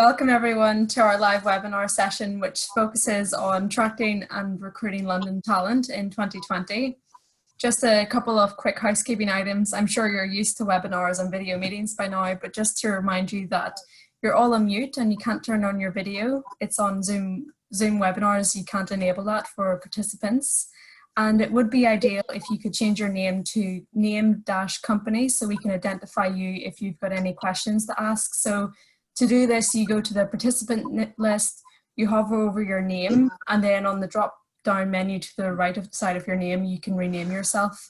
Welcome everyone to our live webinar session, which focuses on attracting and recruiting London talent in 2020. Just a couple of quick housekeeping items. I'm sure you're used to webinars and video meetings by now, but just to remind you that you're all on mute and you can't turn on your video. It's on Zoom webinars, you can't enable that for participants. And it would be ideal if you could change your name to name-company so we can identify you if you've got any questions to ask. So to do this, you go to the participant list, you hover over your name, and then on the drop-down menu to the right side of your name, you can rename yourself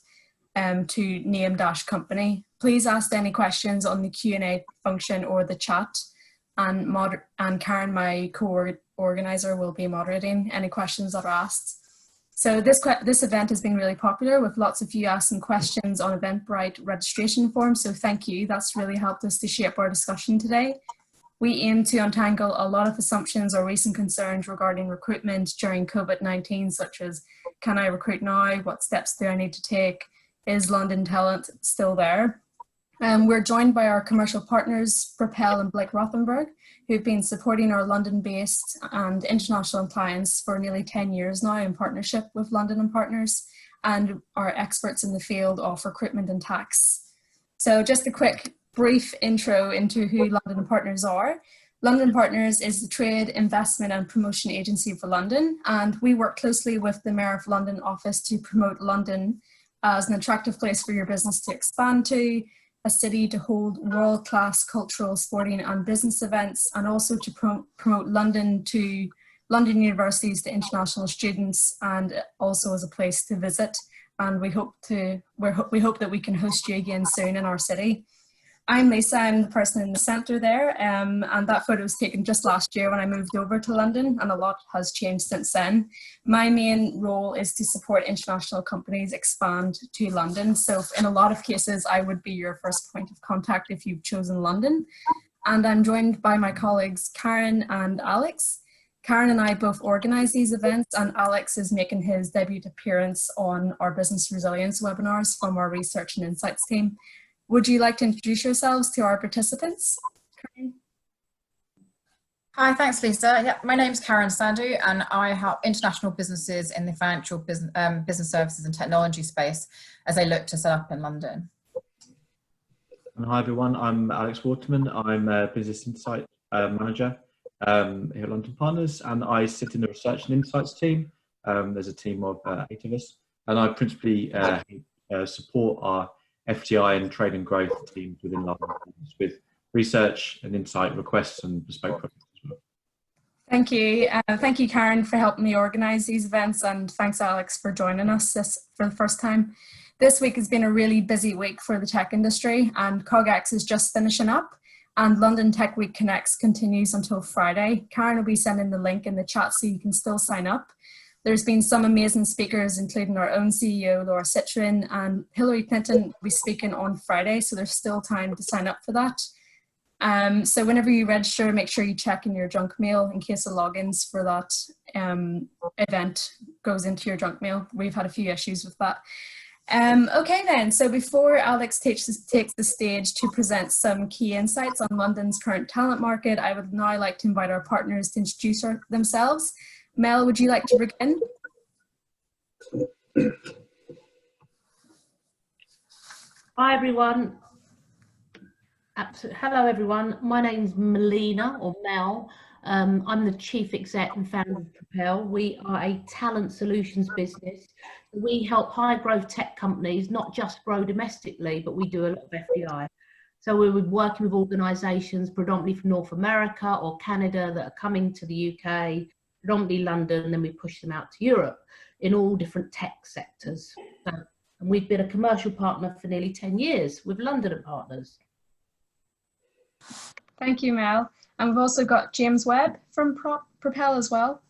to name-company. Please ask any questions on the Q&A function or the chat, and Karen, my co-organizer, will be moderating any questions that are asked. So this event has been really popular with lots of you asking questions on Eventbrite registration forms, so thank you. That's really helped us to shape our discussion today. We aim to untangle a lot of assumptions or recent concerns regarding recruitment during COVID-19, such as, can I recruit now? What steps do I need to take? Is London talent still there? We're joined by our commercial partners, Propel and Blick Rothenberg, who've been supporting our London-based and international clients for nearly 10 years now in partnership with London & Partners, and are experts in the field of recruitment and tax. So just a quick brief intro into who London & Partners are. London & Partners is the trade, investment and promotion agency for London, and we work closely with the Mayor of London office to promote London as an attractive place for your business to expand to, a city to hold world-class cultural, sporting and business events, and also to promote London to London universities to international students, and also as a place to visit. And we hope that we can host you again soon in our city. I'm Lisa, I'm the person in the centre there, and that photo was taken just last year when I moved over to London, and a lot has changed since then. My main role is to support international companies expand to London, so in a lot of cases I would be your first point of contact if you've chosen London. And I'm joined by my colleagues Karen and Alex. Karen and I both organise these events, and Alex is making his debut appearance on our business resilience webinars from our research and insights team. Would you like to introduce yourselves to our participants? Karen? Hi, thanks Lisa. Yeah, my name's Karen Sandu and I help international businesses in the financial business services and technology space as they look to set up in London. And hi everyone, I'm Alex Waterman. I'm a Business Insight Manager here at London Partners, and I sit in the Research and Insights team. There's a team of 8 of us, and I principally support our FTI and trade and growth teams within London with research and insight requests and bespoke projects as well. Thank you. Thank you, Karen, for helping me organise these events, and thanks, Alex, for joining us for the first time. This week has been a really busy week for the tech industry, and CogX is just finishing up, and London Tech Week Connects continues until Friday. Karen will be sending the link in the chat so you can still sign up. There's been some amazing speakers, including our own CEO, Laura Citrin, and Hillary Clinton will be speaking on Friday, so there's still time to sign up for that. So whenever you register, make sure you check in your junk mail in case the logins for that event goes into your junk mail. We've had a few issues with that. Okay then, so before Alex takes the stage to present some key insights on London's current talent market, I would now like to invite our partners to introduce themselves. Mel, would you like to begin? Hi everyone. Hello everyone. My name's Melina, or Mel. I'm the Chief Exec and founder of Propel. We are a talent solutions business. We help high growth tech companies not just grow domestically, but we do a lot of FDI. So we're working with organisations predominantly from North America or Canada that are coming to the UK, predominantly London, and then we push them out to Europe in all different tech sectors. And we've been a commercial partner for nearly 10 years with London & Partners. Thank you, Mel. And we've also got James Webb from Propel as well.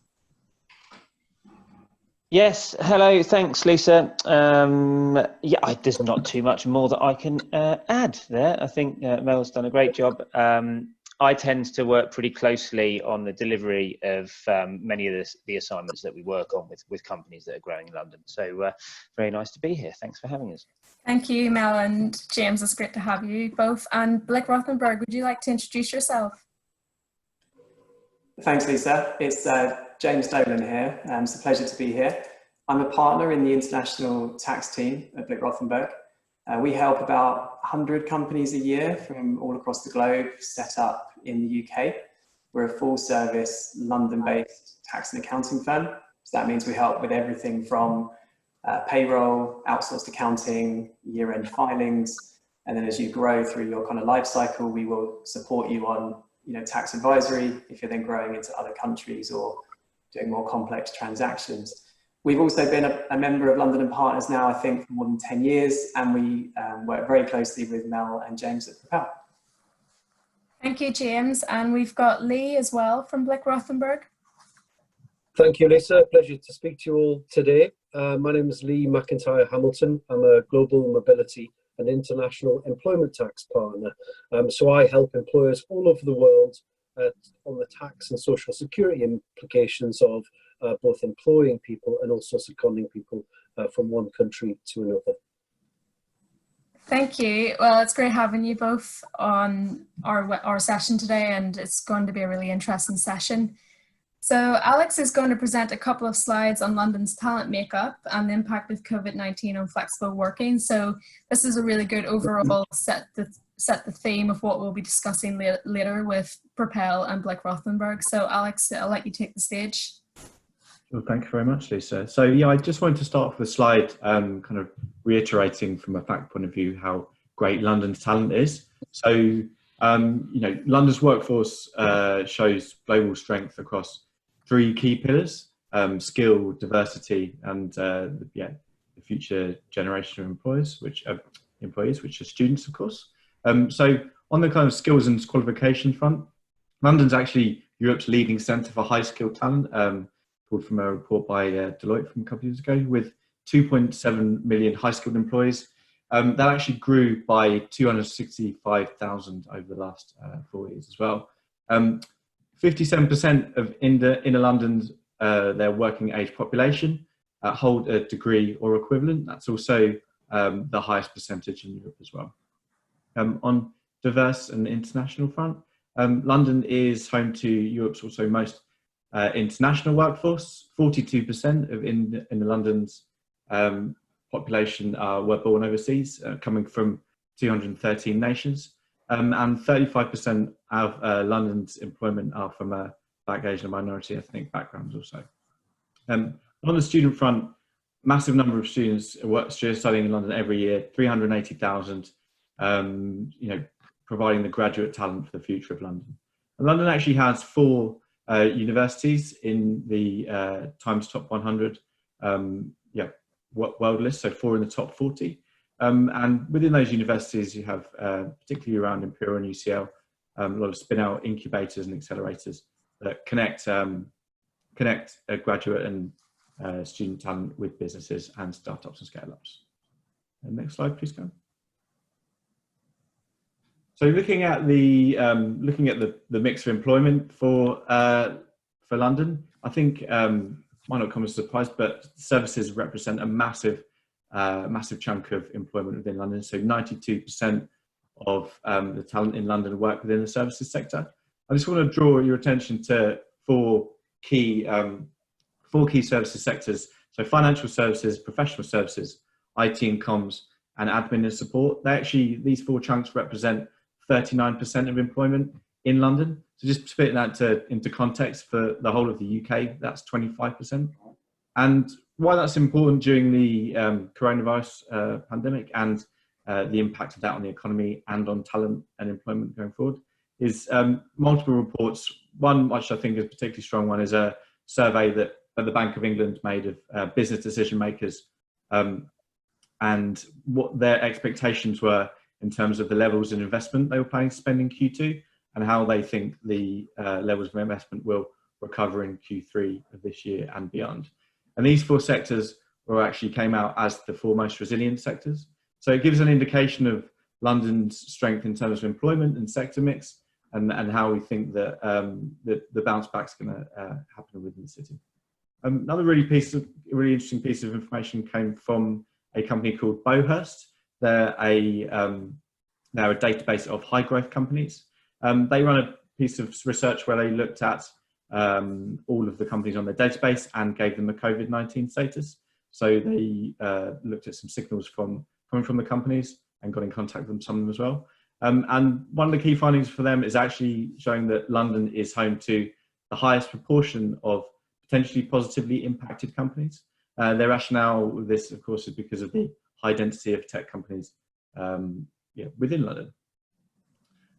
Yes, hello, thanks Lisa. Yeah, there's not too much more that I can add there. I think Mel's done a great job. I tend to work pretty closely on the delivery of many of the assignments that we work on with companies that are growing in London. So very nice to be here. Thanks for having us. Thank you, Mel and James. It's great to have you both. And Blick Rothenberg, would you like to introduce yourself? Thanks, Lisa. It's James Dolan here. It's a pleasure to be here. I'm a partner in the international tax team at Blick Rothenberg. We help about 100 companies a year from all across the globe set up in the UK. We're a full service London-based tax and accounting firm. So that means we help with everything from payroll, outsourced accounting, year-end filings. And then as you grow through your kind of life cycle, we will support you on tax advisory if you're then growing into other countries or doing more complex transactions. We've also been a member of London & Partners now, I think, for more than 10 years, and we work very closely with Mel and James at Propel. Thank you, James. And we've got Lee as well from Blick Rothenberg. Thank you, Lisa. Pleasure to speak to you all today. My name is Lee Mcintyre Hamilton. I'm a global mobility and international employment tax partner. So I help employers all over the world on the tax and social security implications of both employing people and also seconding people from one country to another. Thank you. Well, it's great having you both on our session today, and it's going to be a really interesting session. So Alex is going to present a couple of slides on London's talent makeup and the impact of COVID-19 on flexible working. So this is a really good overall set the theme of what we'll be discussing later with Propel and Blick Rothenberg. So Alex, I'll let you take the stage. Well, thank you very much, Lisa. So yeah, I just wanted to start with a slide kind of reiterating from a fact point of view how great London's talent is. So, London's workforce shows global strength across 3 key pillars: skill, diversity, and the future generation of employees, which are students, of course. So on the kind of skills and qualification front, London's actually Europe's leading centre for high-skilled talent, pulled from a report by Deloitte from a couple of years ago, with 2.7 million high-skilled employees. That actually grew by 265,000 over the last 4 years as well. 57% of inner London's their working age population hold a degree or equivalent. That's also the highest percentage in Europe as well. On diverse and international front, London is home to Europe's also most international workforce. 42% of in London's population were born overseas, coming from 213 nations. And 35% of London's employment are from a Black, Asian and minority ethnic backgrounds also. On the student front, massive number of students studying in London every year, 380,000, providing the graduate talent for the future of London. And London actually has 4 universities in the Times Top 100 world list, so 4 in the top 40. And within those universities, you have, particularly around Imperial and UCL, a lot of spin-out incubators and accelerators that connect graduate and student talent with businesses and startups and scale-ups. Next slide, please, Karen. So looking at the mix of employment for London, I think might not come as a surprise, but services represent a massive chunk of employment within London. So 92% of the talent in London work within the services sector. I just want to draw your attention to 4 key services sectors. So financial services, professional services, IT and comms, and admin and support. These 4 chunks represent 39% of employment in London. So just to put that into context for the whole of the UK, that's 25%. And why that's important during the coronavirus pandemic and the impact of that on the economy and on talent and employment going forward is multiple reports. One, which I think is a particularly strong one, is a survey that the Bank of England made of business decision makers and what their expectations were in terms of the levels of investment they were planning to spend in Q2 and how they think the levels of investment will recover in Q3 of this year and beyond. And these 4 sectors actually came out as the 4 most resilient sectors. So it gives an indication of London's strength in terms of employment and sector mix and how we think that the bounce back is going to happen within the city. Another really interesting piece of information came from a company called Bowhurst. They're a database of high growth companies. They run a piece of research where they looked at all of the companies on their database and gave them a COVID-19 status. So they looked at some signals coming from the companies and got in contact with some of them as well. And one of the key findings for them is actually showing that London is home to the highest proportion of potentially positively impacted companies. Their rationale with this, of course, is because of the high density of tech companies within London.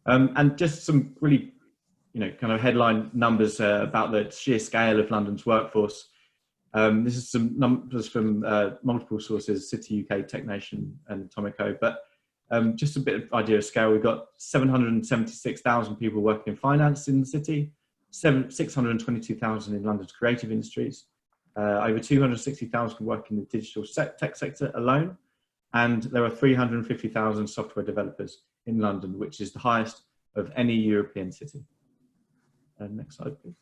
And just some really, kind of headline numbers about the sheer scale of London's workforce. This is some numbers from multiple sources, City UK, Tech Nation and Atomico, but just a bit of idea of scale. We've got 776,000 people working in finance in the city, 622,000 in London's creative industries, over 260,000 work in the digital tech sector alone, and there are 350,000 software developers in London, which is the highest of any European city. Next slide, please.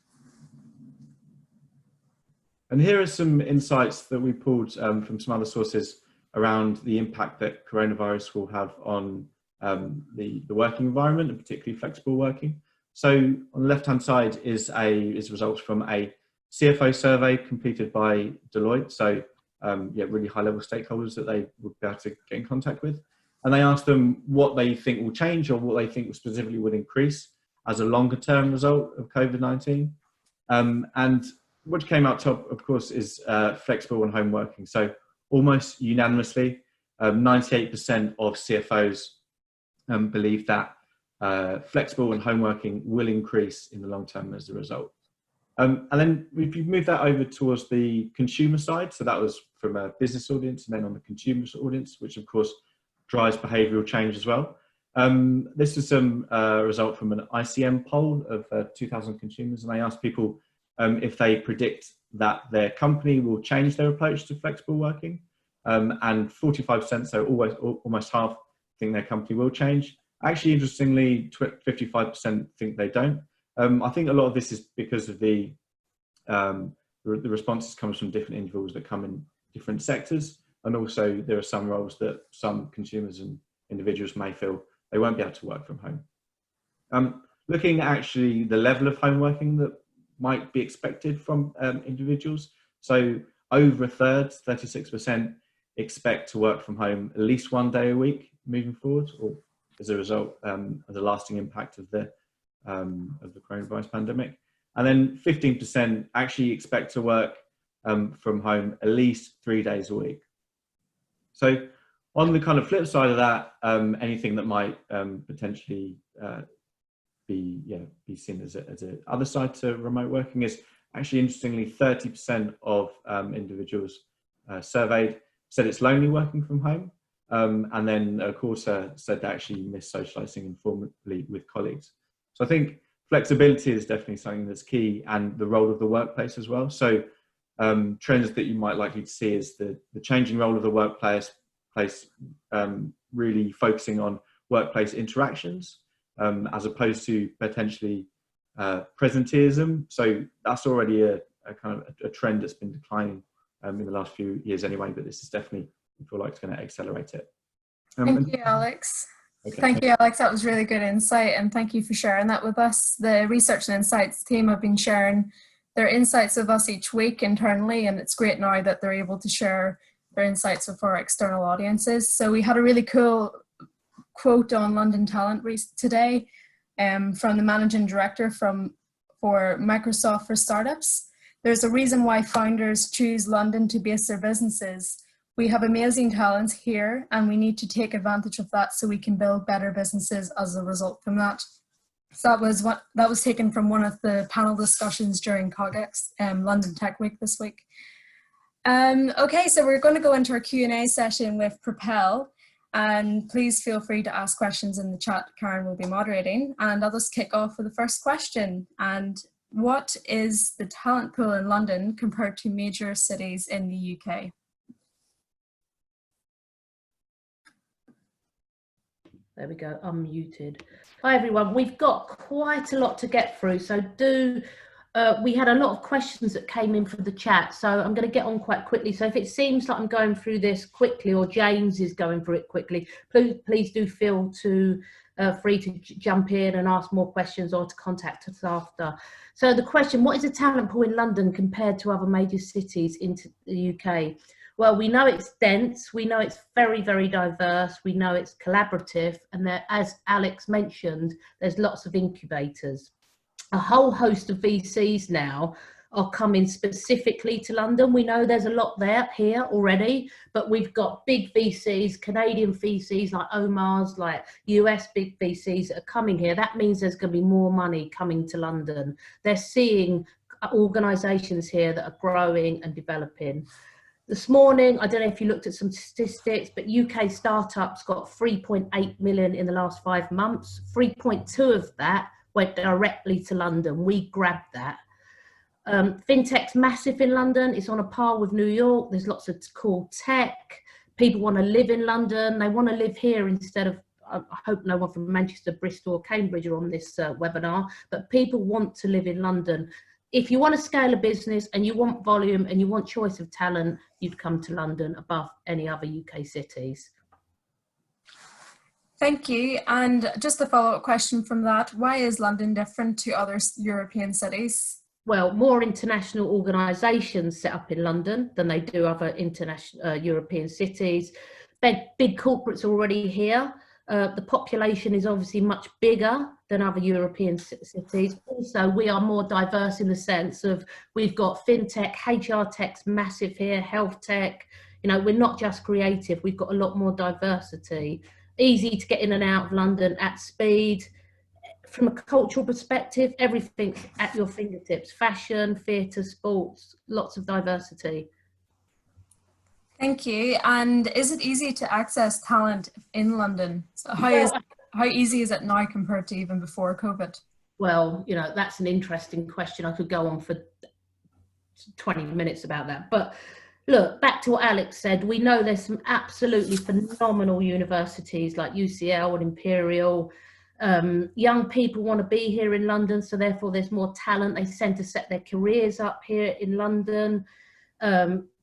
And here are some insights that we pulled from some other sources around the impact that coronavirus will have on the working environment, and particularly flexible working. So on the left-hand side is results from a CFO survey completed by Deloitte. So really high-level stakeholders that they would be able to get in contact with. And they asked them what they think will change or what they think specifically would increase as a longer-term result of COVID-19. And what came out top, of course, is flexible and home working. So almost unanimously, 98% of CFOs believe that flexible and home working will increase in the long term as a result. And then if you move that over towards the consumer side, so that was from a business audience, and then on the consumer audience, which of course drives behavioural change as well. This is some result from an ICM poll of 2,000 consumers, and they asked people if they predict that their company will change their approach to flexible working, and 45%, so almost half, think their company will change. Actually, interestingly, 55% think they don't. I think a lot of this is because of the responses comes from different individuals that come in different sectors, and also there are some roles that some consumers and individuals may feel they won't be able to work from home. Looking at actually the level of home working that might be expected from individuals, so over a third, 36%, expect to work from home at least one day a week moving forward, or as a result of the lasting impact of the coronavirus pandemic. And then 15% actually expect to work from home at least 3 days a week. So on the kind of flip side of that, anything that might potentially be seen as a other side to remote working is actually, interestingly, 30% of individuals surveyed said it's lonely working from home. And then of course said they actually miss socializing informally with colleagues. So I think flexibility is definitely something that's key, and the role of the workplace as well. So trends that you might likely to see is the changing role of the workplace, really focusing on workplace interactions as opposed to potentially presenteeism. So that's already a kind of a trend that's been declining in the last few years anyway, but this is definitely, I feel like it's going to accelerate it. Thank you, Alex. Okay. Thank you, Alex. That was really good insight, and thank you for sharing that with us. The Research and Insights team have been sharing their insights with us each week internally, and it's great now that they're able to share their insights with our external audiences. So we had a really cool quote on London Talent today from the managing director for Microsoft for Startups. There's a reason why founders choose London to base their businesses. We have amazing talents here, and we need to take advantage of that so we can build better businesses as a result from that. So that was taken from one of the panel discussions during COGEX, London Tech Week this week. Okay, so we're going to go into our Q&A session with Propel, and please feel free to ask questions in the chat. Karen will be moderating, and I'll just kick off with the first question. And what is the talent pool in London compared to major cities in the UK? There we go, unmuted. Hi everyone, we've got quite a lot to get through, so do We had a lot of questions that came in for the chat, so I'm going to get on quite quickly. So if it seems like I'm going through this quickly, or James is going through it quickly, please do feel free to jump in and ask more questions, or to contact us after. So the question, what is the talent pool in London compared to other major cities in the UK? Well, we know it's dense, we know it's very, very diverse, we know it's collaborative, and there, as Alex mentioned, there's lots of incubators. A whole host of VCs now are coming specifically to London. We know there's a lot here already, but we've got big VCs, Canadian VCs like Omar's, like US big VCs that are coming here. That means there's going to be more money coming to London. They're seeing organisations here that are growing and developing. This morning, I don't know if you looked at some statistics, but UK startups got 3.8 million in the last 5 months. 3.2 of that went directly to London. We grabbed that. Fintech's massive in London. It's on a par with New York. There's lots of cool tech. People want to live in London. They want to live here instead of, I hope no one from Manchester, Bristol or Cambridge are on this webinar, but people want to live in London. If you want to scale a business and you want volume and you want choice of talent, you'd come to London above any other UK cities. Thank you. And just a follow-up question from that, why is London different to other European cities? Well, more international organisations set up in London than they do other international European cities. Big corporates already here. The population is obviously much bigger than other European cities. Also, we are more diverse in the sense of we've got fintech, HR tech's massive here, health tech. You know, we're not just creative, we've got a lot more diversity. Easy to get in and out of London at speed. From a cultural perspective, everything's at your fingertips. Fashion, theatre, sports, lots of diversity. Thank you. And is it easy to access talent in London? So how easy is it now compared to even before COVID? Well, you know, that's an interesting question. I could go on for 20 minutes about that. But look, back to what Alex said, we know there's some absolutely phenomenal universities like UCL and Imperial. Young people want to be here in London, so therefore there's more talent. They tend to set their careers up here in London.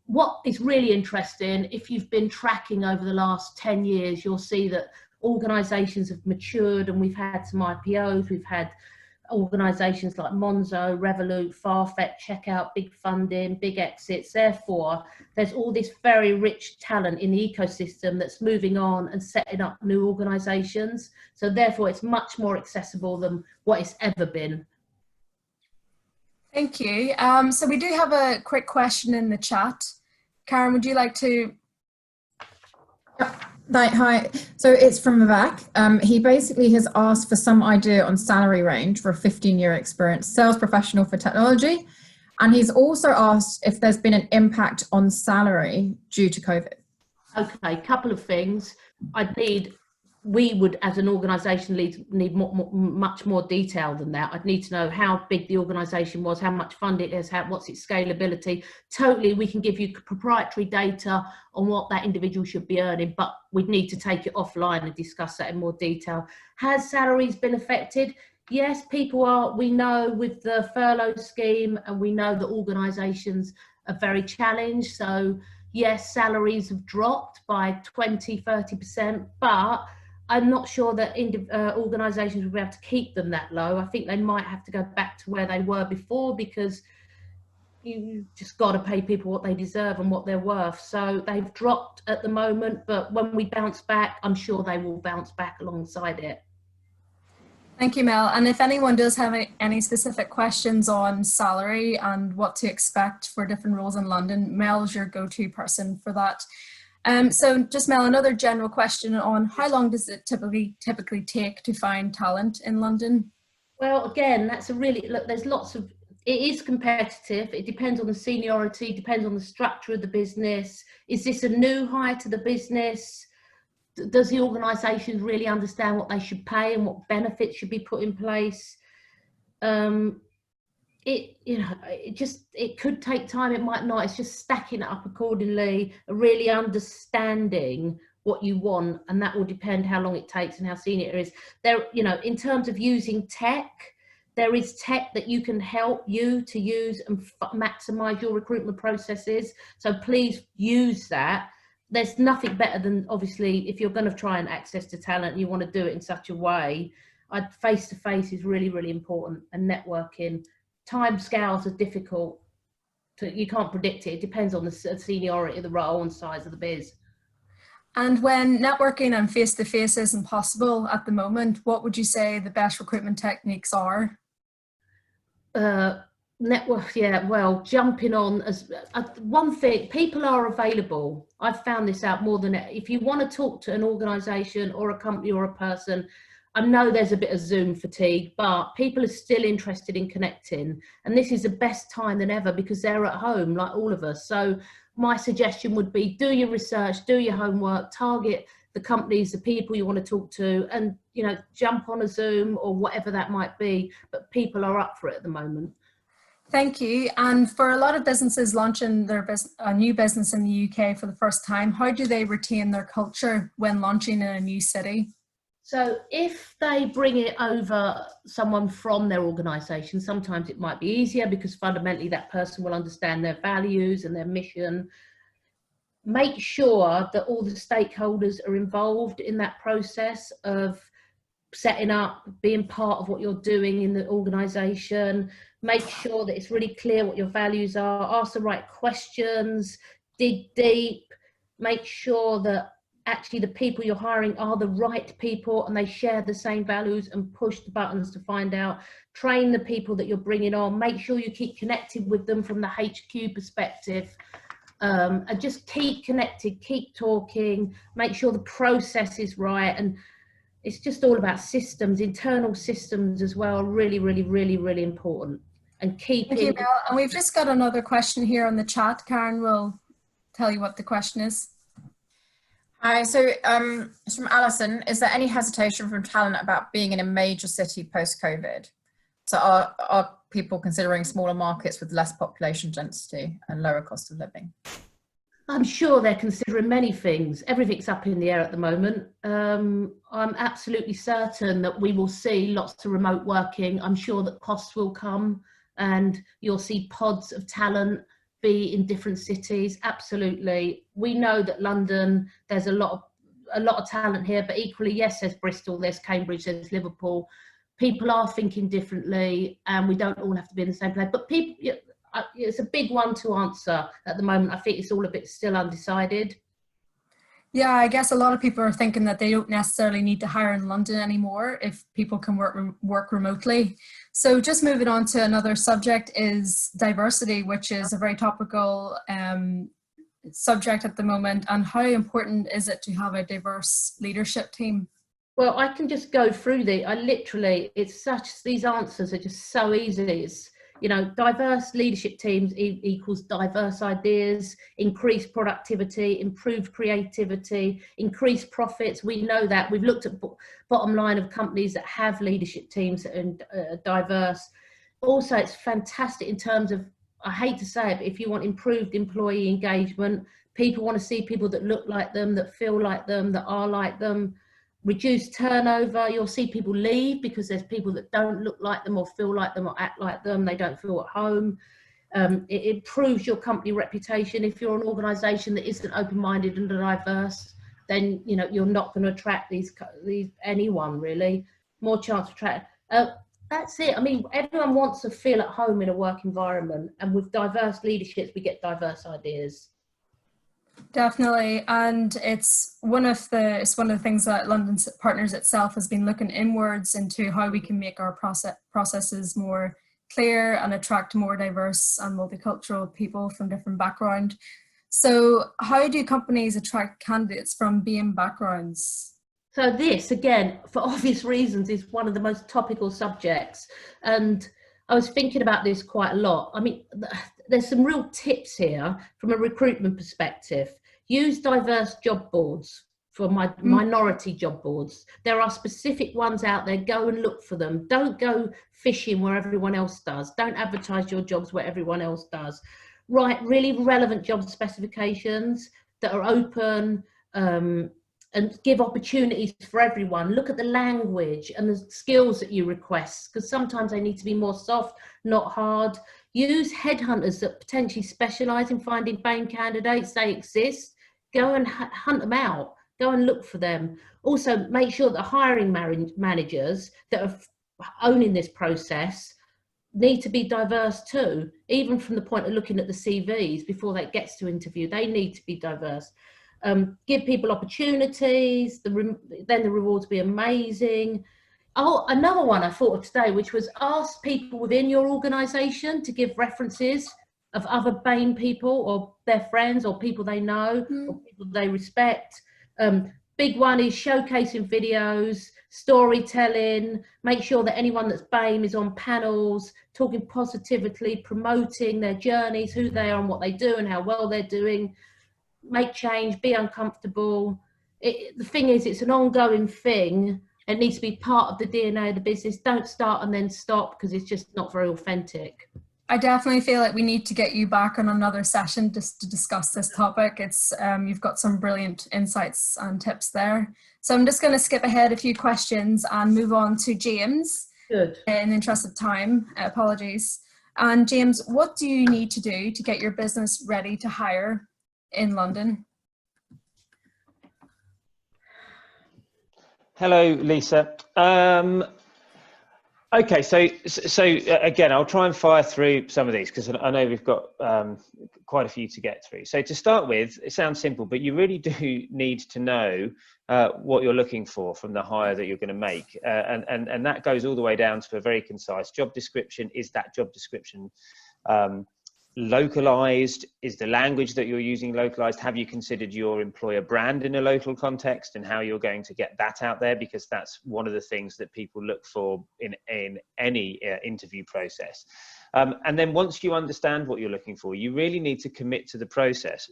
What is really interesting, if you've been tracking over the last 10 years, you'll see that organisations have matured and we've had some IPOs, we've had organisations like Monzo, Revolut, Farfetch, Checkout, big funding, big exits. Therefore, there's all this very rich talent in the ecosystem that's moving on and setting up new organisations. So therefore, it's much more accessible than what it's ever been. Thank you. So we do have a quick question in the chat. Karen, would you like to? Hi, so it's from Vivek. He basically has asked for some idea on salary range for a 15-year experience sales professional for technology. And he's also asked if there's been an impact on salary due to COVID. Okay, couple of things. We would, as an organisation, need much more detail than that. I'd need to know how big the organisation was, how much funding it has, what's its scalability. Totally, we can give you proprietary data on what that individual should be earning, but we'd need to take it offline and discuss that in more detail. Has salaries been affected? Yes, people are, we know with the furlough scheme, and we know that organisations are very challenged. So yes, salaries have dropped by 20, 30%, but I'm not sure that organisations will be able to keep them that low. I think they might have to go back to where they were before, because you just got to pay people what they deserve and what they're worth. So they've dropped at the moment, but when we bounce back, I'm sure they will bounce back alongside it. Thank you, Mel. And if anyone does have any specific questions on salary and what to expect for different roles in London, Mel is your go-to person for that. So just Mel, another general question on how long does it typically take to find talent in London? Well, again, that's a really, look, there's lots of, it is competitive. It depends on the seniority, depends on the structure of the business. Is this a new hire to the business? Does the organisation really understand what they should pay and what benefits should be put in place? It could take time, it might not. It's just stacking it up accordingly, really understanding what you want, and that will depend how long it takes and how senior it is. There, you know, in terms of using tech, There is tech that you can help you to use and maximize your recruitment processes. So please use that. There's nothing better than, obviously, if you're going to try and access to talent, you want to do it in such a way. Face-to-face is really, really important, and networking. Time scales are difficult. You can't predict it. It depends on the seniority of the role and size of the biz. And when networking and face-to-face isn't possible at the moment, what would you say the best recruitment techniques are? Network, yeah, well, jumping on as one thing, people are available. I've found this out more than, if you want to talk to an organization or a company or a person, I know there's a bit of Zoom fatigue, but people are still interested in connecting, and this is the best time than ever because they're at home like all of us. So my suggestion would be, do your research, do your homework, target the companies, the people you want to talk to, and, you know, jump on a Zoom or whatever that might be, but people are up for it at the moment. Thank you. And for a lot of businesses launching a new business in the UK for the first time, how do they retain their culture when launching in a new city? So if they bring it over someone from their organisation, sometimes it might be easier because fundamentally that person will understand their values and their mission. Make sure that all the stakeholders are involved in that process of setting up, being part of what you're doing in the organisation. Make sure that it's really clear what your values are, ask the right questions, dig deep, make sure that actually the people you're hiring are the right people and they share the same values, and push the buttons to find out. Train the people that you're bringing on, make sure you keep connected with them from the HQ perspective, and just keep connected, keep talking, make sure the process is right. And it's just all about systems, internal systems as well, really, really, really, really important. And keeping. Thank you, Mel. And we've just got another question here on the chat. Karen will tell you what the question is. Hi, so it's from Alison. Is there any hesitation from talent about being in a major city post-COVID? So are people considering smaller markets with less population density and lower cost of living? I'm sure they're considering many things. Everything's up in the air at the moment. I'm absolutely certain that we will see lots of remote working. I'm sure that costs will come and you'll see pods of talent be in different cities. Absolutely. We know that London, there's a lot of talent here, but equally, yes, there's Bristol, there's Cambridge, there's Liverpool. People are thinking differently and we don't all have to be in the same place. But people, it's a big one to answer at the moment. I think it's all a bit still undecided. Yeah, I guess a lot of people are thinking that they don't necessarily need to hire in London anymore if people can work remotely. So just moving on to another subject is diversity, which is a very topical subject at the moment. And how important is it to have a diverse leadership team? Well, I can just go through these answers are just so easy. It's, you know, diverse leadership teams equals diverse ideas, increased productivity, improved creativity, increased profits. We know that. We've looked at bottom line of companies that have leadership teams and diverse. Also, it's fantastic in terms of, I hate to say it, but if you want improved employee engagement, people want to see people that look like them, that feel like them, that are like them. Reduce turnover. You'll see people leave because there's people that don't look like them or feel like them or act like them. They don't feel at home. It improves your company reputation. If you're an organisation that isn't open-minded and diverse, then, you know, you're not going to attract these anyone really. More chance to attract. That's it. I mean, everyone wants to feel at home in a work environment, and with diverse leaderships, we get diverse ideas. Definitely, and it's one of the things that London Partners itself has been looking inwards into, how we can make our processes more clear and attract more diverse and multicultural people from different backgrounds. So how do companies attract candidates from BM backgrounds? So this, again, for obvious reasons, is one of the most topical subjects, and I was thinking about this quite a lot. I mean, there's some real tips here from a recruitment perspective. Use diverse job boards for minority job boards. There are specific ones out there. Go and look for them. Don't go fishing where everyone else does. Don't advertise your jobs where everyone else does. Write really relevant job specifications that are open, and give opportunities for everyone. Look at the language and the skills that you request, because sometimes they need to be more soft, not hard. Use headhunters that potentially specialise in finding BAME candidates. They exist. Go and hunt them out. Go and look for them. Also, make sure that hiring managers that are owning this process need to be diverse too, even from the point of looking at the CVs before that gets to interview. They need to be diverse. Give people opportunities, then the rewards be amazing. Oh, another one I thought of today, which was ask people within your organisation to give references of other BAME people or their friends or people they know or people they respect. Big one is showcasing videos, storytelling, make sure that anyone that's BAME is on panels, talking positively, promoting their journeys, who they are and what they do and how well they're doing. Make change, be uncomfortable. The thing is, it's an ongoing thing. It needs to be part of the DNA of the business. Don't start and then stop, because it's just not very authentic. I definitely feel like we need to get you back on another session just to discuss this topic. It's you've got some brilliant insights and tips there. So I'm just going to skip ahead a few questions and move on to James. Good. In the interest of time, apologies. And James, what do you need to do to get your business ready to hire in London? Hello, Lisa. Okay, so again, I'll try and fire through some of these because I know we've got quite a few to get through. So to start with, it sounds simple, but you really do need to know what you're looking for from the hire that you're going to make. And that goes all the way down to a very concise job description. Is that job description localized? Is the language that you're using localized? Have you considered your employer brand in a local context and how you're going to get that out there? Because that's one of the things that people look for in any interview process. And then once you understand what you're looking for, you really need to commit to the process.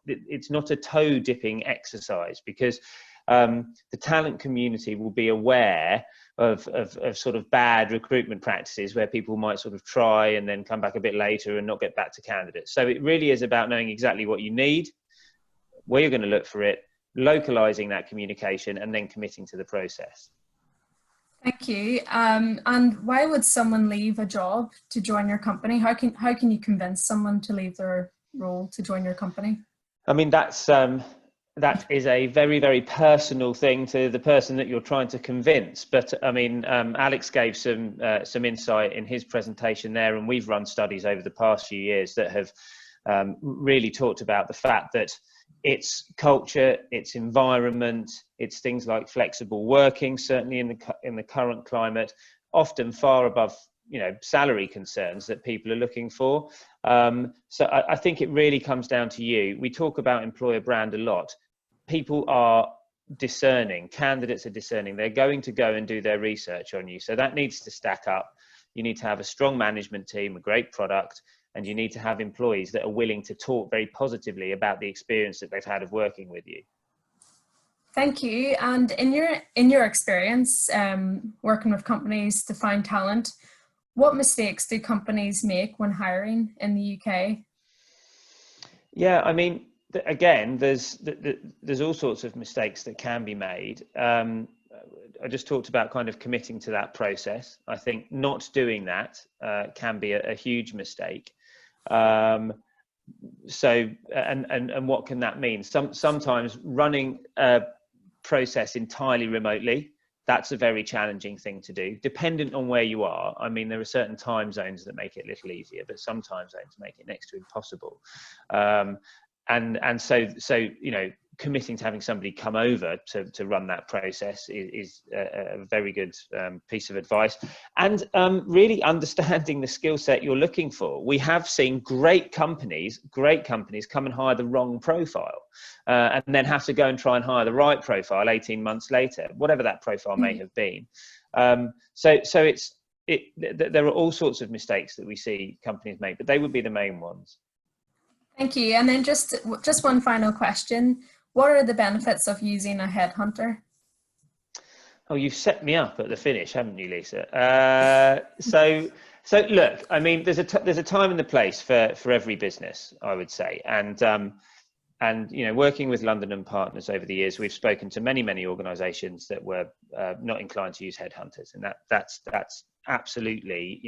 It's not a toe dipping exercise, because the talent community will be aware of sort of bad recruitment practices where people might sort of try and then come back a bit later and not get back to candidates. So it really is about knowing exactly what you need, where you're going to look for it, localizing that communication, and then committing to the process. Thank you. And why would someone leave a job to join your company? How can you convince someone to leave their role to join your company? I mean, that is a very, very personal thing to the person that you're trying to convince. But I mean, Alex gave some insight in his presentation there, and we've run studies over the past few years that have really talked about the fact that it's culture, it's environment, it's things like flexible working, certainly in the current climate, often far above salary concerns that people are looking for. So I think it really comes down to you. We talk about employer brand a lot. People are discerning, candidates are discerning. They're going to go and do their research on you. So that needs to stack up. You need to have a strong management team, a great product, and you need to have employees that are willing to talk very positively about the experience that they've had of working with you. Thank you. And in your experience working with companies to find talent, what mistakes do companies make when hiring in the UK? Yeah, I mean, again, there's all sorts of mistakes that can be made. I just talked about kind of committing to that process. I think not doing that can be a huge mistake. So what can that mean? Sometimes running a process entirely remotely, that's a very challenging thing to do, dependent on where you are. I mean, there are certain time zones that make it a little easier, but some time zones make it next to impossible. And so committing to having somebody come over to run that process is a very good piece of advice. And really understanding the skill set you're looking for. We have seen great companies come and hire the wrong profile and then have to go and try and hire the right profile 18 months later, whatever that profile may have been. So there are all sorts of mistakes that we see companies make, but they would be the main ones. Thank you. And then just one final question. What are the benefits of using a headhunter? Oh, you've set me up at the finish, haven't you, Lisa? So look, I mean, there's a time and the place for every business, I would say. And And working with London and partners over the years, we've spoken to many organisations that were not inclined to use headhunters, and that's absolutely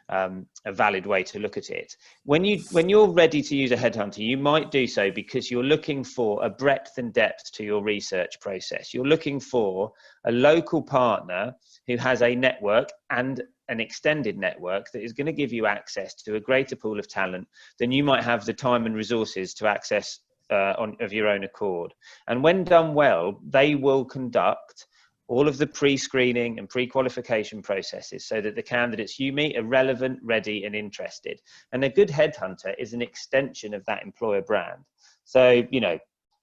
a valid way to look at it. When you're ready to use a headhunter, you might do so because you're looking for a breadth and depth to your research process. You're looking for a local partner who has a network and an extended network that is going to give you access to a greater pool of talent than you might have the time and resources to access of your own accord. And when done well, they will conduct all of the pre-screening and pre-qualification processes so that the candidates you meet are relevant, ready, and interested. And a good headhunter is an extension of that employer brand. So,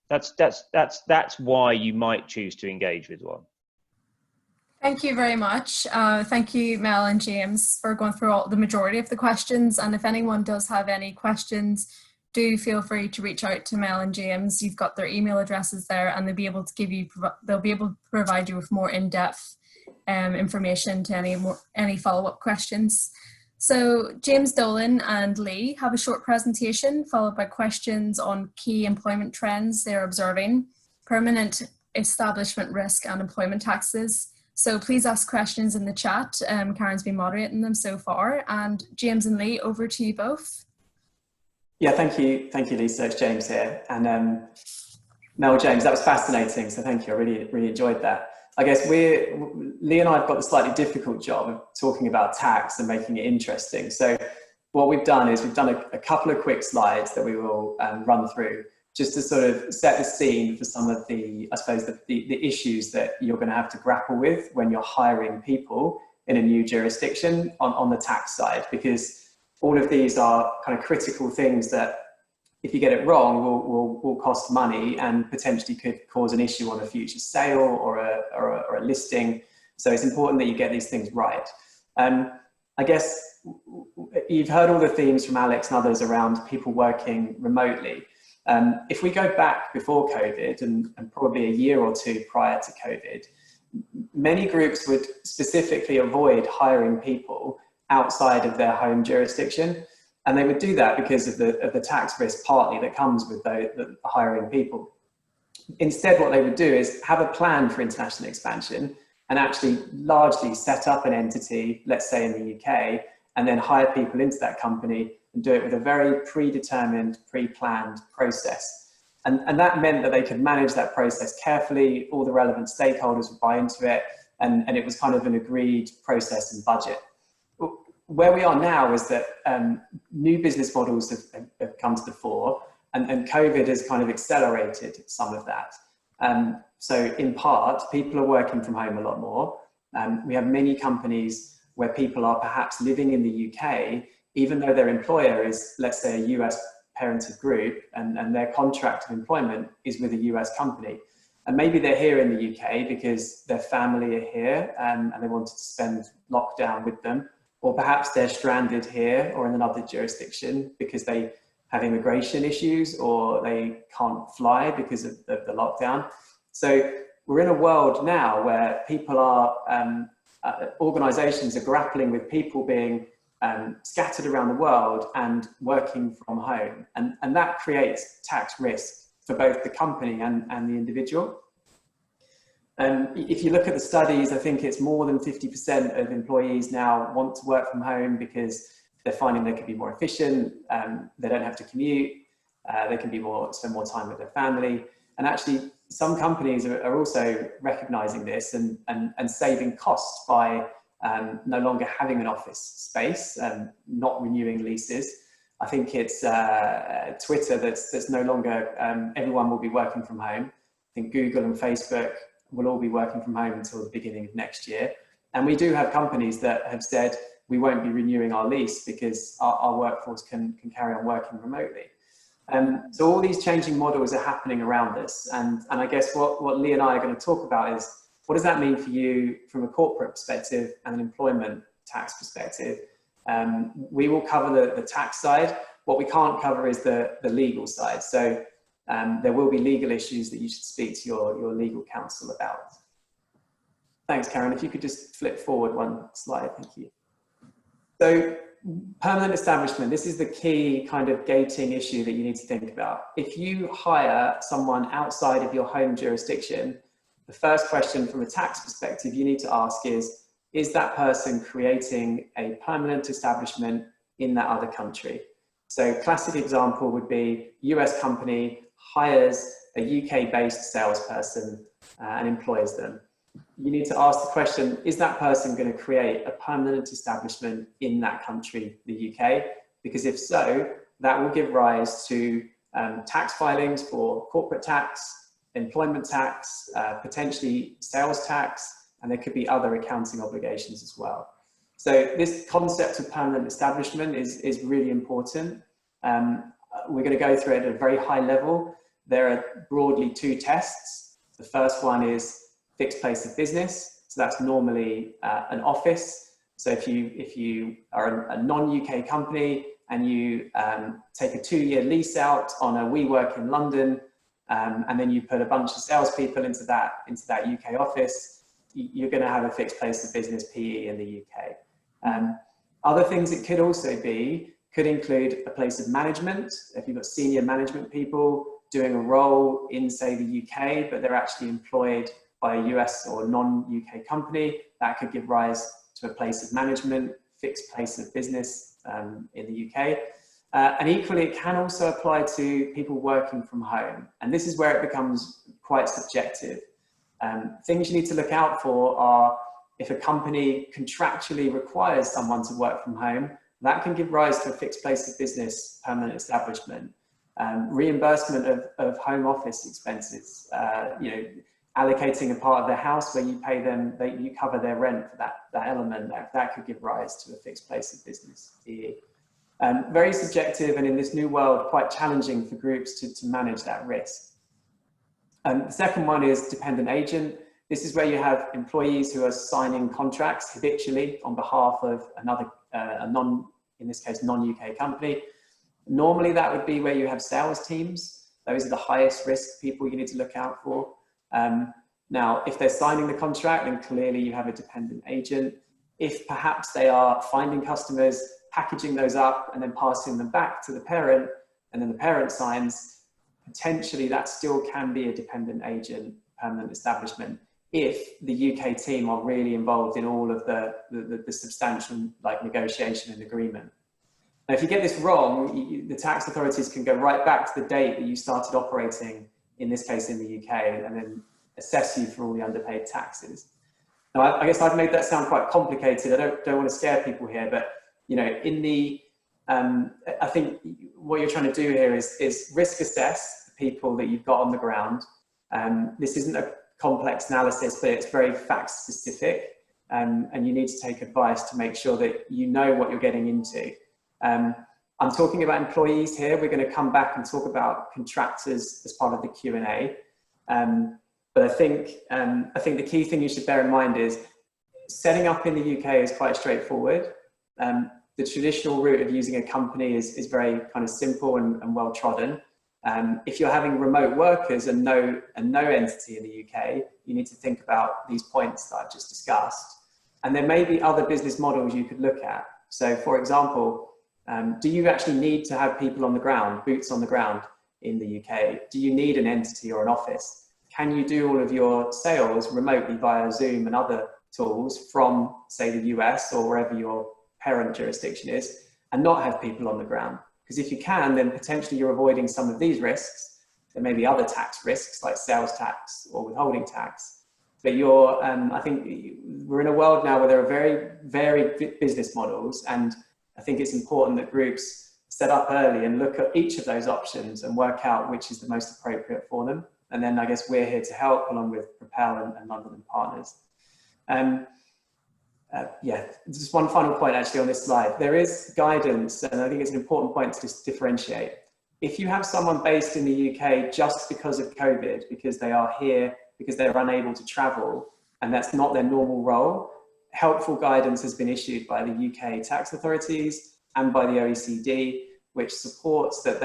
that's why you might choose to engage with one. Thank you very much. Thank you, Mel and James, for going through the majority of the questions. And if anyone does have any questions, do feel free to reach out to Mel and James. You've got their email addresses there, and they'll be able to provide you with more in-depth information to any follow-up questions. So James Dolan and Lee have a short presentation followed by questions on key employment trends they're observing, permanent establishment risk, and employment taxes. So please ask questions in the chat. Karen's been moderating them so far. And James and Lee, over to you both. Yeah, thank you, Lisa. It's James here, and Mel, James, that was fascinating. So thank you. I really enjoyed that. I guess Lee and I have got the slightly difficult job of talking about tax and making it interesting. So what we've done is we've done a couple of quick slides that we will run through just to sort of set the scene for some of the, I suppose, the issues that you're going to have to grapple with when you're hiring people in a new jurisdiction on the tax side, because all of these are kind of critical things that, if you get it wrong, will cost money and potentially could cause an issue on a future sale or a listing. So it's important that you get these things right. I guess you've heard all the themes from Alex and others around people working remotely. If we go back before COVID and probably a year or two prior to COVID, many groups would specifically avoid hiring people outside of their home jurisdiction. And they would do that because of the tax risk partly that comes with the hiring people. Instead, what they would do is have a plan for international expansion and actually largely set up an entity, let's say in the UK, and then hire people into that company and do it with a very predetermined, pre-planned process. And that meant that they could manage that process carefully, all the relevant stakeholders would buy into it, and it was kind of an agreed process and budget. Where we are now is that new business models have come to the fore, and COVID has kind of accelerated some of that. So in part, people are working from home a lot more. We have many companies where people are perhaps living in the UK, even though their employer is, let's say, a US parented group, and their contract of employment is with a US company. And maybe they're here in the UK because their family are here and they wanted to spend lockdown with them. Or perhaps they're stranded here or in another jurisdiction because they have immigration issues or they can't fly because of the lockdown. So we're in a world now where people are, organizations are grappling with people being scattered around the world and working from home. And that creates tax risk for both the company and the individual. If you look at the studies, I think it's more than 50% of employees now want to work from home because they're finding they can be more efficient, they don't have to commute, they can be spend more time with their family. And actually, some companies are also recognizing this and saving costs by no longer having an office space and not renewing leases. I think it's Twitter that's no longer, everyone will be working from home. I think Google and Facebook will all be working from home until the beginning of next year. And we do have companies that have said, we won't be renewing our lease because our workforce can carry on working remotely. So all these changing models are happening around us. And I guess what Lee and I are going to talk about is, what does that mean for you from a corporate perspective and an employment tax perspective? We will cover the tax side. What we can't cover is the legal side. So there will be legal issues that you should speak to your legal counsel about. Thanks, Karen. If you could just flip forward one slide, thank you. So permanent establishment, this is the key kind of gating issue that you need to think about. If you hire someone outside of your home jurisdiction, the first question from a tax perspective you need to ask is that person creating a permanent establishment in that other country? So classic example would be US company hires a UK-based salesperson and employs them. You need to ask the question, is that person going to create a permanent establishment in that country, the UK? Because if so, that will give rise to tax filings for corporate tax, employment tax, potentially sales tax, and there could be other accounting obligations as well. So this concept of permanent establishment is really important. We're going to go through it at a very high level. There are broadly two tests. The first one is fixed place of business. So that's normally an office. So if you are a non-UK company and you take a 2-year lease out on a WeWork in London, and then you put a bunch of salespeople into that UK office, you're going to have a fixed place of business PE in the UK. Other things it could also be could include a place of management. If you've got senior management people doing a role in, say, the UK, but they're actually employed by a US or non-UK company, that could give rise to a place of management, fixed place of business in the UK. And equally, it can also apply to people working from home. And this is where it becomes quite subjective. Things you need to look out for are if a company contractually requires someone to work from home, that can give rise to a fixed place of business permanent establishment. Reimbursement of home office expenses, allocating a part of their house where you pay them, you cover their rent for that element, that could give rise to a fixed place of business. Very subjective, and in this new world, quite challenging for groups to manage that risk. The second one is dependent agent. This is where you have employees who are signing contracts habitually on behalf of another, in this case, non-UK company. Normally that would be where you have sales teams. Those are the highest risk people you need to look out for. Now, if they're signing the contract, then clearly you have a dependent agent. If perhaps they are finding customers, packaging those up and then passing them back to the parent, and then the parent signs, potentially that still can be a dependent agent permanent establishment if the UK team are really involved in all of the substantial negotiation and agreement. Now, if you get this wrong, the tax authorities can go right back to the date that you started operating, in this case in the UK, and then assess you for all the underpaid taxes. Now, I guess I've made that sound quite complicated. I don't want to scare people here, but I think what you're trying to do here is risk assess the people that you've got on the ground. This isn't a complex analysis, but it's very fact specific, and you need to take advice to make sure that you know what you're getting into. I'm talking about employees here. We're going to come back and talk about contractors as part of the Q&A. But I think the key thing you should bear in mind is setting up in the UK is quite straightforward. The traditional route of using a company is very kind of simple and well trodden. If you're having remote workers and no entity in the UK, you need to think about these points that I've just discussed. And there may be other business models you could look at. So, for example, do you actually need to have people on the ground, boots on the ground in the UK? Do you need an entity or an office? Can you do all of your sales remotely via Zoom and other tools from, say, the US or wherever your parent jurisdiction is, and not have people on the ground? Because if you can, then potentially you're avoiding some of these risks. There may be other tax risks like sales tax or withholding tax. But I think we're in a world now where there are very varied business models, and I think it's important that groups set up early and look at each of those options and work out which is the most appropriate for them. And then I guess we're here to help, along with Propel and London and Partners. Just one final point actually on this slide. There is guidance, and I think it's an important point to just differentiate. If you have someone based in the UK just because of COVID, because they are here, because they're unable to travel, and that's not their normal role, helpful guidance has been issued by the UK tax authorities and by the OECD, which supports that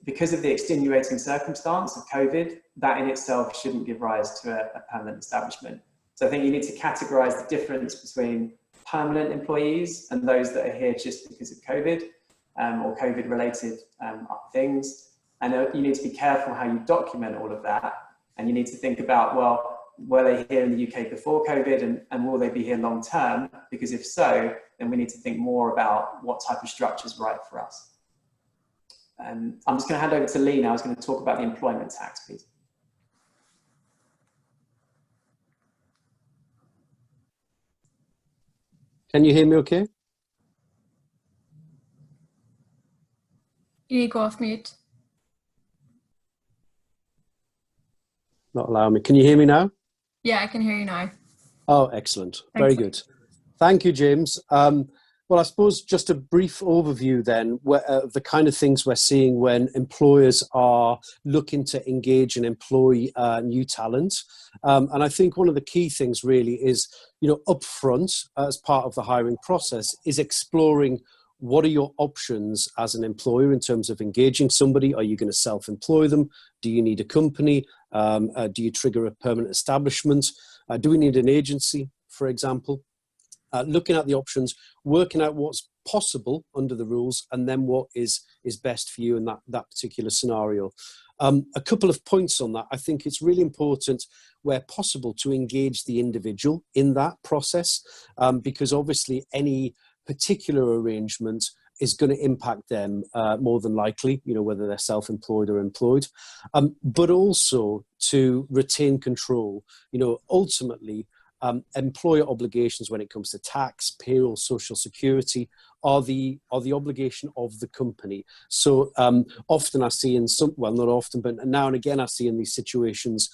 because of the extenuating circumstance of COVID, that in itself shouldn't give rise to a permanent establishment. So I think you need to categorize the difference between permanent employees and those that are here just because of COVID or COVID related things. And you need to be careful how you document all of that. And you need to think about, well, were they here in the UK before COVID and will they be here long term? Because if so, then we need to think more about what type of structure is right for us. I'm just going to hand over to Lee now. I was going to talk about the employment tax, please. Can you hear me okay? You need to go off mute. Not allowing me. Can you hear me now? Yeah, I can hear you now. Oh, excellent. Very good. Thank you, James. Well, I suppose just a brief overview then of the kind of things we're seeing when employers are looking to engage and employ new talent. And I think one of the key things really is, upfront as part of the hiring process is exploring what are your options as an employer in terms of engaging somebody? Are you going to self-employ them? Do you need a company? Do you trigger a permanent establishment? Do we need an agency, for example? Looking at the options, working out what's possible under the rules, and then what is best for you in that particular scenario. A couple of points on that. I think it's really important, where possible, to engage the individual in that process, because obviously any particular arrangement is going to impact them more than likely, whether they're self-employed or employed, but also to retain control. Ultimately, employer obligations when it comes to tax, payroll, social security are the obligation of the company. So often I see not often, but now and again I see in these situations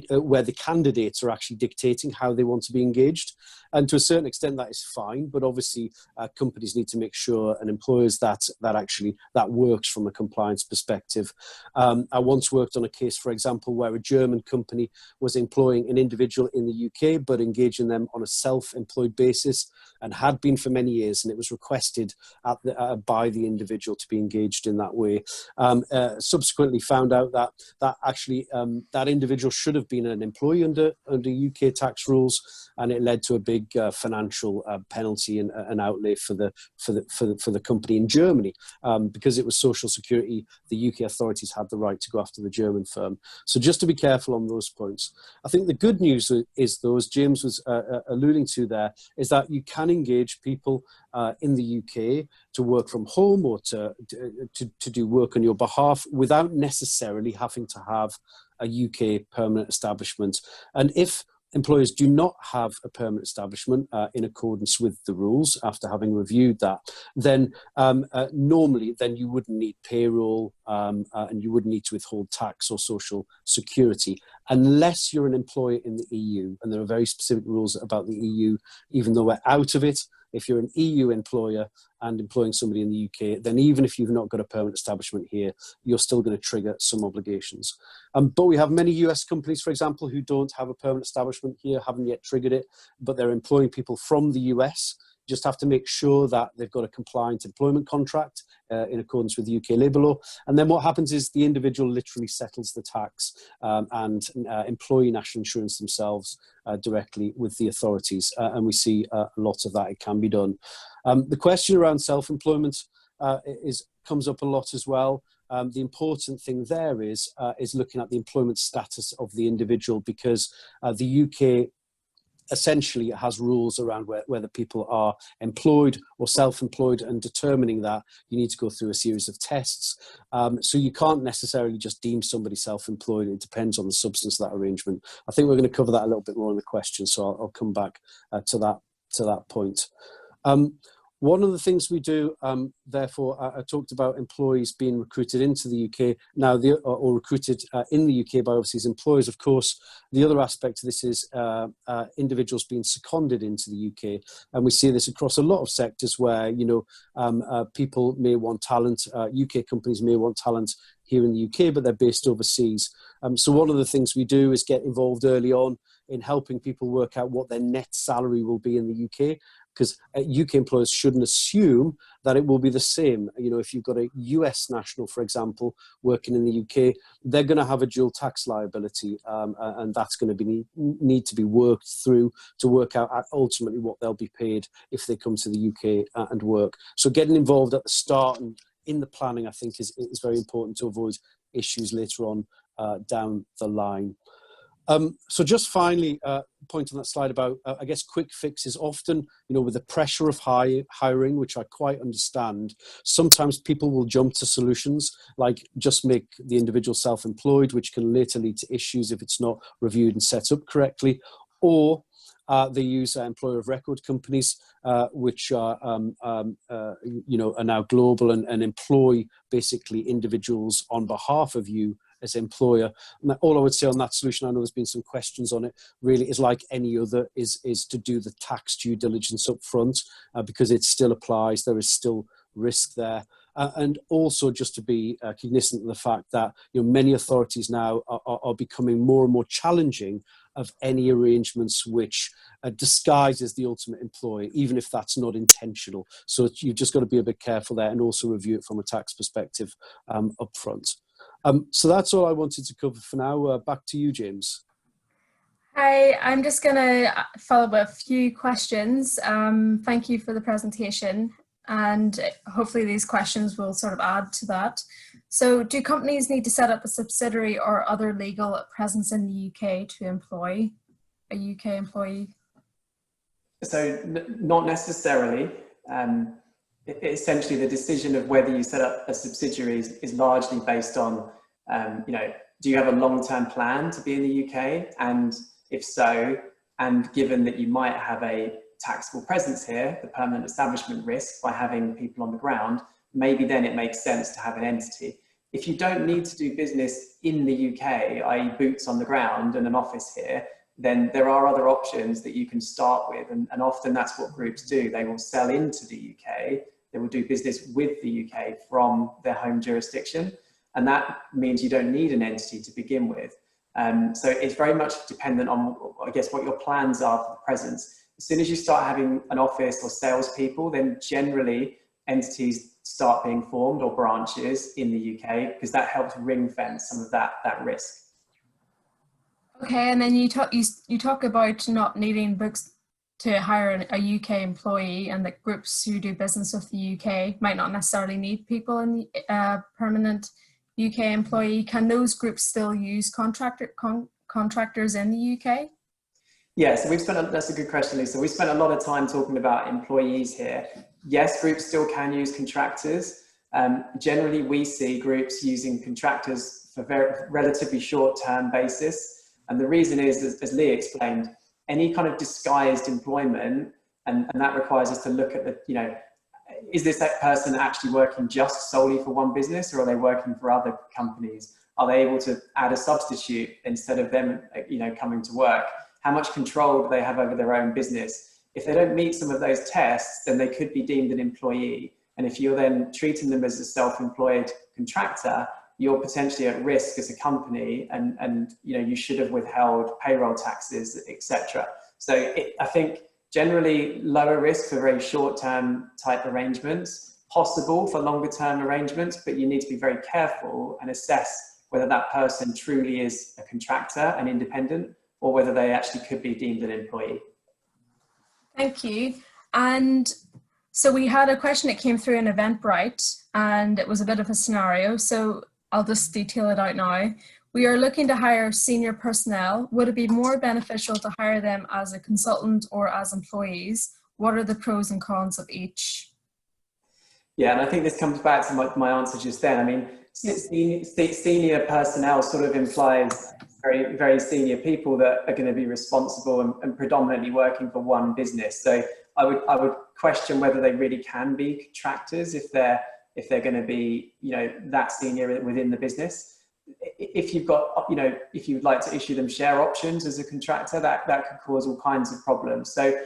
where the candidates are actually dictating how they want to be engaged. And to a certain extent that is fine, but obviously companies need to make sure, and employers, that works from a compliance perspective. I once worked on a case, for example, where a German company was employing an individual in the UK, but engaging them on a self-employed basis, and had been for many years, and it was requested by the individual to be engaged in that way. Subsequently found out that actually that individual should have been an employee under UK tax rules, and it led to a big financial penalty and outlay for the company in Germany, because it was social security. The UK authorities had the right to go after the German firm. So just to be careful on those points. I think the good news is, though, as James was alluding to there, is that you can engage people in the UK to work from home or to do work on your behalf without necessarily having to have a UK permanent establishment. And if employers do not have a permanent establishment in accordance with the rules, after having reviewed that, then normally then you wouldn't need payroll and you wouldn't need to withhold tax or social security, unless you're an employer in the EU. And there are very specific rules about the EU, even though we're out of it. If you're an EU employer and employing somebody in the UK, then even if you've not got a permanent establishment here, you're still going to trigger some obligations. But we have many US companies, for example, who don't have a permanent establishment here, haven't yet triggered it, but they're employing people from the US. Just have to make sure that they've got a compliant employment contract in accordance with the UK labour law. And then what happens is the individual literally settles the tax and employee national insurance themselves directly with the authorities. And we see a lot of that. It can be done. The question around self-employment comes up a lot as well. The important thing there is looking at the employment status of the individual, because the UK essentially has rules around whether people are employed or self-employed, and determining that you need to go through a series of tests. So you can't necessarily just deem somebody self-employed. It depends on the substance of that arrangement. I think we're going to cover that a little bit more in the question, so I'll come back to that point. One of the things we do, therefore, I talked about employees being recruited into the UK now, or recruited in the UK by overseas employers. Of course, the other aspect of this is individuals being seconded into the UK, and we see this across a lot of sectors where people may want talent. UK companies may want talent here in the UK, but they're based overseas. So one of the things we do is get involved early on in helping people work out what their net salary will be in the UK. because UK employers shouldn't assume that it will be the same. You know, if you've got a US national, for example, working in the UK, they're going to have a dual tax liability, and that's going to need to be worked through to work out ultimately what they'll be paid if they come to the UK and work. So getting involved at the start and in the planning, I think, is very important to avoid issues later on down the line. So just finally, point on that slide about, I guess, quick fixes. Often, you know, with the pressure of hiring, which I quite understand, sometimes people will jump to solutions like just make the individual self-employed, which can later lead to issues if it's not reviewed and set up correctly, or they use employer of record companies, which are, you know, are now global and employ basically individuals on behalf of you as employer. And all I would say on that solution, I know there's been some questions on it, really is like any other, is to do the tax due diligence up front, because it still applies. There is still risk there. And also just to be cognizant of the fact that, you know, many authorities now are becoming more and more challenging of any arrangements which disguises the ultimate employer, even if that's not intentional. So you've just got to be a bit careful there and also review it from a tax perspective up front. So that's all I wanted to cover for now. Back to you, James. Hi, I'm just going to follow up with a few questions. Thank you for the presentation, and hopefully these questions will sort of add to that. So do companies need to set up a subsidiary or other legal presence in the UK to employ a UK employee? So not necessarily. Essentially, the decision of whether you set up a subsidiary is largely based on, you know, do you have a long-term plan to be in the UK? And if so, and given that you might have a taxable presence here, the permanent establishment risk by having people on the ground, maybe then it makes sense to have an entity. If you don't need to do business in the UK, i.e. boots on the ground and an office here, then there are other options that you can start with. And often that's what groups do. They will sell into the UK. They will do business with the UK from their home jurisdiction. And that means you don't need an entity to begin with. So it's very much dependent on, I guess, what your plans are for the presence. As soon as you start having an office or salespeople, then generally entities start being formed or branches in the UK, because that helps ring fence some of that risk. Okay, and then you talk about not needing books to hire a UK employee, and that groups who do business with the UK might not necessarily need people in the permanent UK employee. Can those groups still use contractors in the UK? Yeah, so that's a good question, Lisa. We spent a lot of time talking about employees here. Yes, groups still can use contractors. Generally, we see groups using contractors for relatively short-term basis. And the reason is, as Lee explained, any kind of disguised employment, and that requires us to look at the, you know, is this that person actually working just solely for one business, or are they working for other companies? Are they able to add a substitute instead of them, you know, coming to work? How much control do they have over their own business? If they don't meet some of those tests, then they could be deemed an employee. And if you're then treating them as a self-employed contractor, you're potentially at risk as a company, and you know, you should have withheld payroll taxes, etc. So I think generally lower risk for very short-term type arrangements, possible for longer-term arrangements, but you need to be very careful and assess whether that person truly is a contractor and independent, or whether they actually could be deemed an employee. Thank you. And so we had a question that came through in Eventbrite, and it was a bit of a scenario. So I'll just detail it out now. We are looking to hire senior personnel. Would it be more beneficial to hire them as a consultant or as employees? What are the pros and cons of each? Yeah, and I think this comes back to my answer just then. I mean, senior personnel sort of implies very, very senior people that are going to be responsible and predominantly working for one business. So I would question whether they really can be contractors if they're going to be, you know, that senior within the business. If you've got, you know, if you'd like to issue them share options as a contractor, that could cause all kinds of problems. So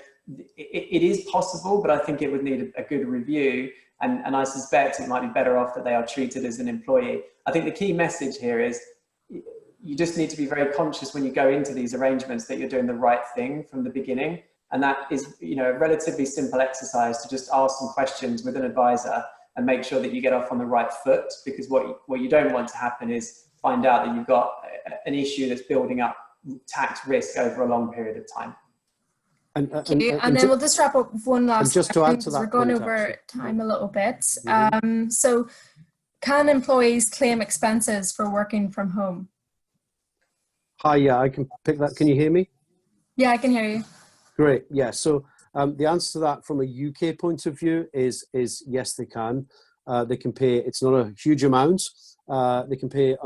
it is possible, but I think it would need a good review. And I suspect it might be better off that they are treated as an employee. I think the key message here is you just need to be very conscious when you go into these arrangements that you're doing the right thing from the beginning. And that is, you know, a relatively simple exercise to just ask some questions with an advisor and make sure that you get off on the right foot, because what you don't want to happen is find out that you've got an issue that's building up tax risk over a long period of time. And then we'll just wrap up with one last just to add to that, we're going over time a little bit. So can employees claim expenses for working from home? Hi, yeah, I can pick that. Can you hear me? Yeah, I can hear you. Great, yeah. So the answer to that from a UK point of view is yes, they can. They can pay, it's not a huge amount. They can pay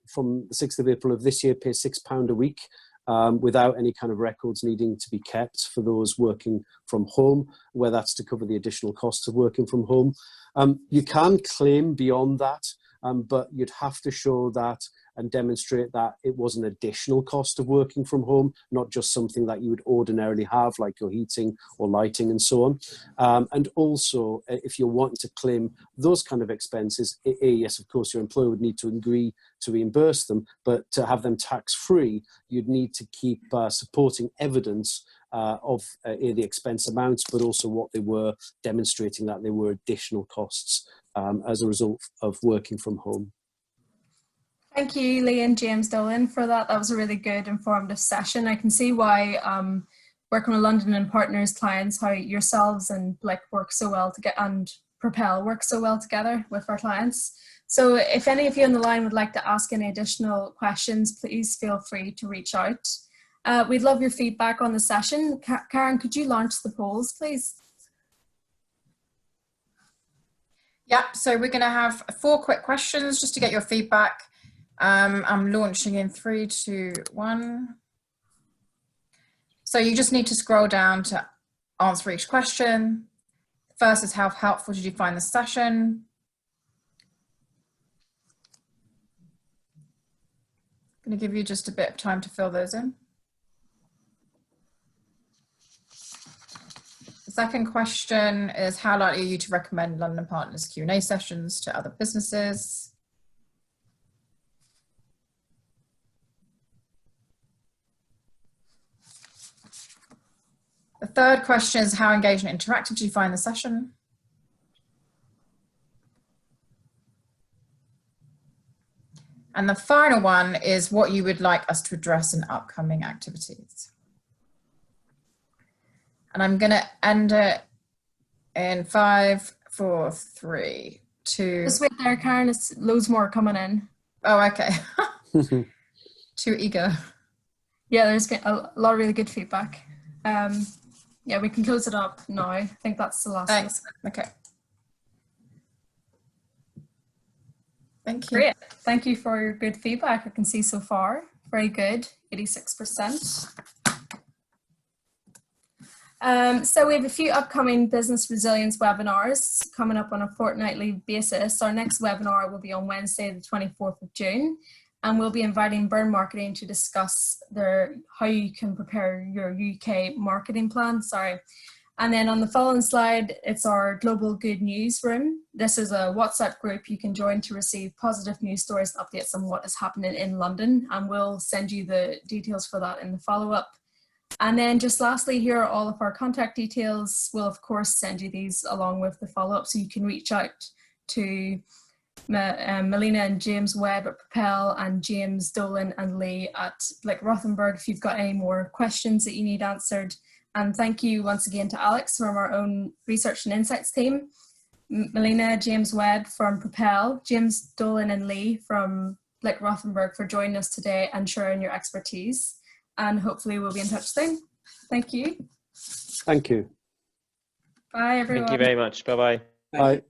from the 6th of April of this year, pay £6 a week without any kind of records needing to be kept for those working from home, where that's to cover the additional costs of working from home. You can claim beyond that, but you'd have to show that and demonstrate that it was an additional cost of working from home, not just something that you would ordinarily have, like your heating or lighting and so on. And also, if you're wanting to claim those kind of expenses, yes, of course, your employer would need to agree to reimburse them, but to have them tax-free, you'd need to keep supporting evidence of the expense amounts, but also what they were, demonstrating that they were additional costs as a result of working from home. Thank you, Lee and James Dolan, for that. That was a really good, informative session. I can see why working with London and Partners clients, how yourselves and Blick work so well together, and Propel work so well together with our clients. So if any of you on the line would like to ask any additional questions, please feel free to reach out. We'd love your feedback on the session. Karen, could you launch the polls, please? Yeah, so we're going to have 4 quick questions just to get your feedback. I'm launching in 3, 2, 1. So you just need to scroll down to answer each question. First is, how helpful did you find the session? I'm going to give you just a bit of time to fill those in. The second question is, how likely are you to recommend London Partners Q&A sessions to other businesses? The third question is, how engaged and interactive did you find the session? And the final one is what you would like us to address in upcoming activities. And I'm going to end it in 5, 4, 3, 2. Just wait there, Karen. There's loads more coming in. Oh, okay. Too eager. Yeah, there's been a lot of really good feedback. Yeah, we can close it up now. I think that's the last one. Thanks. Okay. Thank you. Great. Thank you for your good feedback. I can see so far. Very good. 86%. So we have a few upcoming business resilience webinars coming up on a fortnightly basis. Our next webinar will be on Wednesday, the 24th of June. And we'll be inviting Burn Marketing to discuss how you can prepare your UK marketing plan. And then on the following slide, it's our Global Good News Room. This is a WhatsApp group you can join to receive positive news stories and updates on what is happening in London. And we'll send you the details for that in the follow-up. And then just lastly, here are all of our contact details. We'll of course send you these along with the follow-up, so you can reach out to Melina and James Webb at Propel, and James Dolan and Lee at Blick Rothenberg if you've got any more questions that you need answered. And thank you once again to Alex from our own research and insights team, Melina, James Webb from Propel, James Dolan and Lee from Blick Rothenberg for joining us today and sharing your expertise. And hopefully we'll be in touch soon. Thank you. Thank you. Bye everyone. Thank you very much. Bye-bye. Bye.